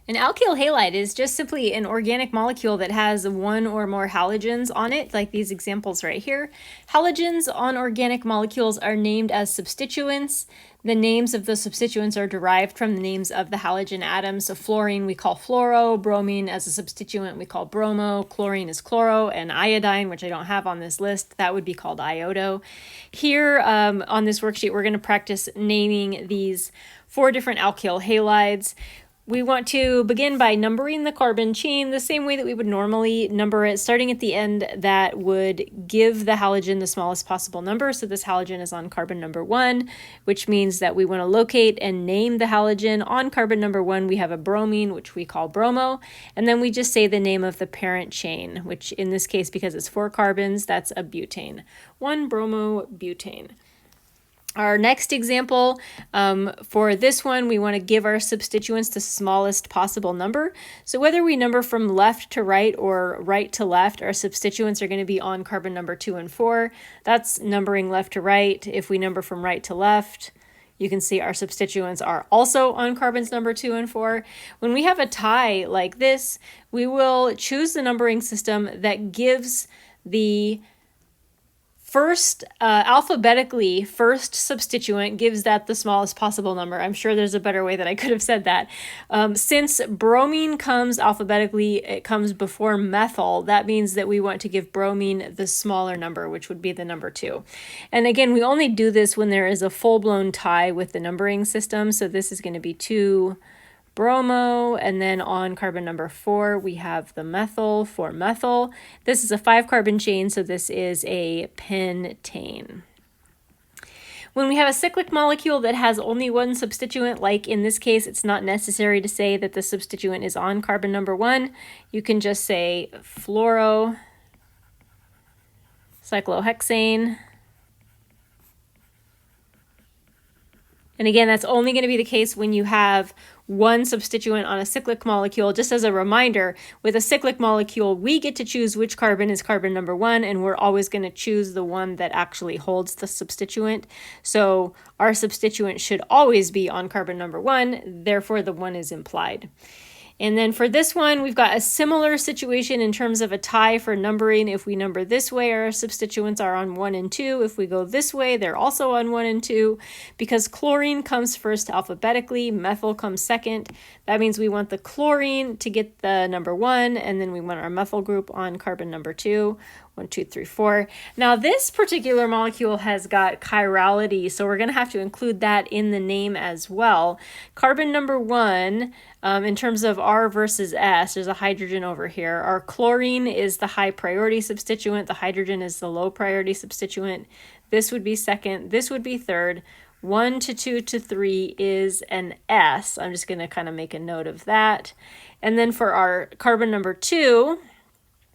An alkyl halide is just simply an organic molecule that has one or more halogens on it, like these examples right here. Halogens on organic molecules are named as substituents. The names of the substituents are derived from the names of the halogen atoms. So fluorine we call fluoro, bromine as a substituent we call bromo, chlorine is chloro, and iodine, which I don't have on this list, that would be called iodo. Here on this worksheet, we're going to practice naming these 4 different alkyl halides. We want to begin by numbering the carbon chain the same way that we would normally number it, starting at the end that would give the halogen the smallest possible number. So this halogen is on carbon number 1, which means that we want to locate and name the halogen. On carbon number 1, we have a bromine, which we call bromo, and then we just say the name of the parent chain, which in this case, because it's 4 carbons, that's a butane. 1-bromobutane. Our next example, for this one, we want to give our substituents the smallest possible number. So whether we number from left to right or right to left, our substituents are going to be on carbon number 2 and 4. That's numbering left to right. If we number from right to left, you can see our substituents are also on carbons number 2 and 4. When we have a tie like this, we will choose the numbering system that gives the alphabetically first substituent gives that the smallest possible number. I'm sure there's a better way that I could have said that. Since bromine comes alphabetically, it comes before methyl, that means that we want to give bromine the smaller number, which would be the number 2. And again, we only do this when there is a full-blown tie with the numbering system. So this is going to be 2 bromo, and then on carbon number 4 we have the methyl for methyl. This is a 5-carbon chain, so this is a pentane. When we have a cyclic molecule that has only one substituent, like in this case, it's not necessary to say that the substituent is on carbon number 1. You can just say fluorocyclohexane. And again, that's only going to be the case when you have one substituent on a cyclic molecule. Just as a reminder, with a cyclic molecule, we get to choose which carbon is carbon number 1, and we're always going to choose the one that actually holds the substituent. So our substituent should always be on carbon number 1, therefore the 1 is implied. And then for this one, we've got a similar situation in terms of a tie for numbering. If we number this way, our substituents are on 1 and 2. If we go this way, they're also on 1 and 2. Because chlorine comes first alphabetically, methyl comes second. That means we want the chlorine to get the number 1, and then we want our methyl group on carbon number 2. 1, 2, 3, 4. Now this particular molecule has got chirality, so we're going to have to include that in the name as well. Carbon number 1, in terms of R versus S, there's a hydrogen over here. Our chlorine is the high priority substituent. The hydrogen is the low priority substituent. This would be second. This would be third. 1 to 2 to 3 is an S. I'm just going to kind of make a note of that. And then for our carbon number 2,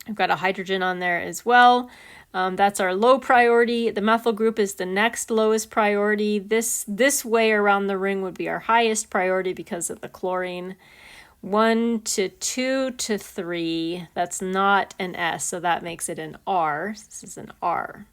I've got a hydrogen on there as well. That's our low priority. The methyl group is the next lowest priority. This way around the ring would be our highest priority because of the chlorine. 1 to 2 to 3, that's not an S, so that makes it an R. This is an R.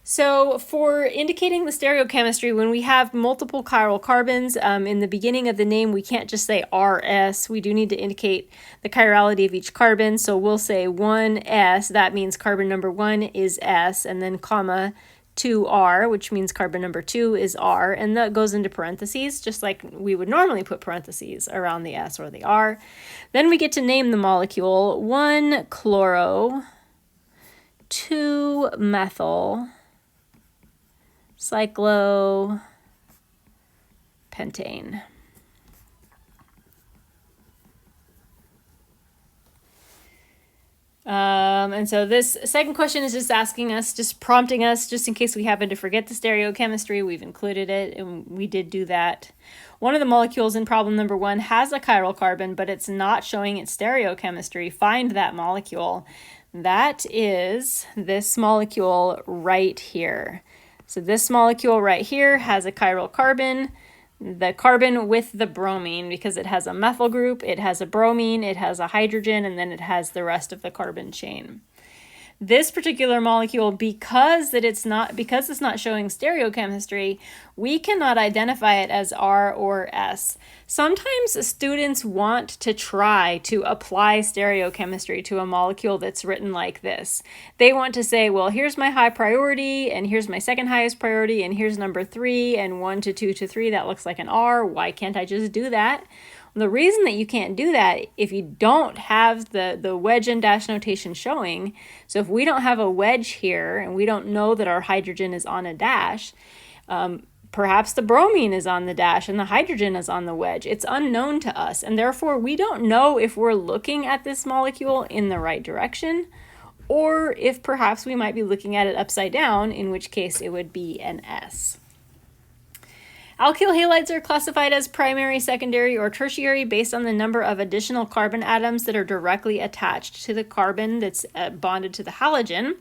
So for indicating the stereochemistry, when we have multiple chiral carbons, in the beginning of the name, we can't just say RS. We do need to indicate the chirality of each carbon. So we'll say 1S, that means carbon number 1 is S, and then comma 2R, which means carbon number 2 is R, and that goes into parentheses, just like we would normally put parentheses around the S or the R. Then we get to name the molecule. 1-chloro, 2-methyl, cyclopentane. And so this second question is just asking us, just prompting us, just in case we happen to forget the stereochemistry, we've included it, and we did do that. One of the molecules in problem number 1 has a chiral carbon, but it's not showing its stereochemistry. Find that molecule. That is this molecule right here. So this molecule right here has a chiral carbon, the carbon with the bromine, because it has a methyl group, it has a bromine, it has a hydrogen, and then it has the rest of the carbon chain. This particular molecule, because it's not showing stereochemistry, we cannot identify it as R or S. Sometimes students want to try to apply stereochemistry to a molecule that's written like this. They want to say, well, here's my high priority, and here's my second highest priority, and here's number 3, and 1 to 2 to 3, that looks like an R. Why can't I just do that? The reason that you can't do that, if you don't have the wedge and dash notation showing, so if we don't have a wedge here and we don't know that our hydrogen is on a dash, perhaps the bromine is on the dash and the hydrogen is on the wedge. It's unknown to us, and therefore we don't know if we're looking at this molecule in the right direction, or if perhaps we might be looking at it upside down, in which case it would be an S. Alkyl halides are classified as primary, secondary, or tertiary based on the number of additional carbon atoms that are directly attached to the carbon that's bonded to the halogen.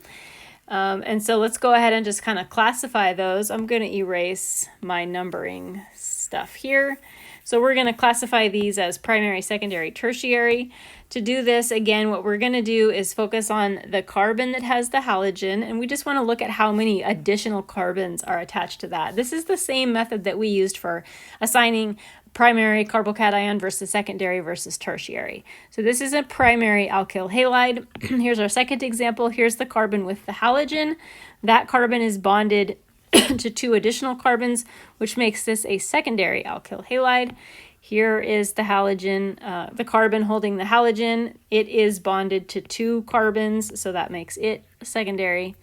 And so let's go ahead and just kind of classify those. I'm going to erase my numbering stuff here. So we're going to classify these as primary, secondary, tertiary. To do this, again, what we're going to do is focus on the carbon that has the halogen, and we just want to look at how many additional carbons are attached to that. This is the same method that we used for assigning primary carbocation versus secondary versus tertiary. So this is a primary alkyl halide. Here's our second example. Here's the carbon with the halogen. That carbon is bonded to 2 additional carbons, which makes this a secondary alkyl halide. Here is the halogen, the carbon holding the halogen. It is bonded to 2 carbons, so that makes it secondary.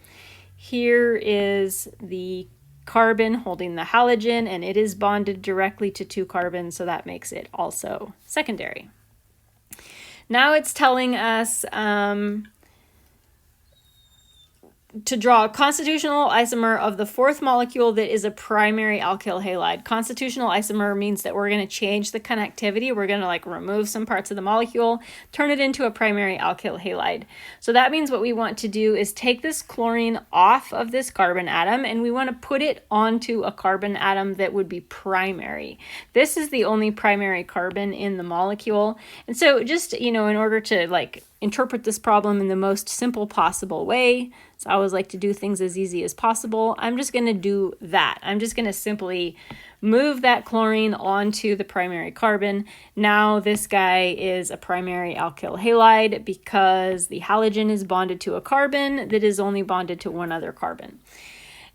Here is the carbon holding the halogen, and it is bonded directly to 2 carbons, so that makes it also secondary. Now it's telling us to draw a constitutional isomer of the 4th molecule that is a primary alkyl halide. Constitutional isomer means that we're going to change the connectivity. We're going to remove some parts of the molecule, turn it into a primary alkyl halide. So that means what we want to do is take this chlorine off of this carbon atom, and we want to put it onto a carbon atom that would be primary. This is the only primary carbon in the molecule. And so just, in order to interpret this problem in the most simple possible way, so I always like to do things as easy as possible, I'm just going to do that. I'm just going to simply move that chlorine onto the primary carbon. Now this guy is a primary alkyl halide because the halogen is bonded to a carbon that is only bonded to one other carbon.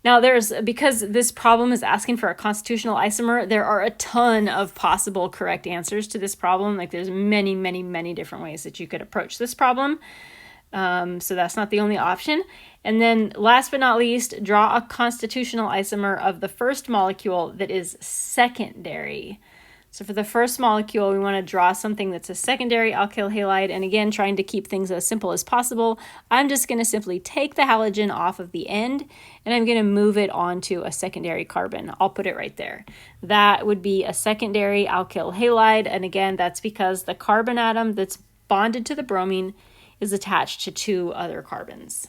Now because this problem is asking for a constitutional isomer, there are a ton of possible correct answers to this problem. There's many, many, many different ways that you could approach this problem. So that's not the only option. And then last but not least, draw a constitutional isomer of the 1st molecule that is secondary. So for the 1st molecule, we want to draw something that's a secondary alkyl halide. And again, trying to keep things as simple as possible, I'm just going to simply take the halogen off of the end, and I'm going to move it onto a secondary carbon. I'll put it right there. That would be a secondary alkyl halide. And again, that's because the carbon atom that's bonded to the bromine is attached to 2 other carbons.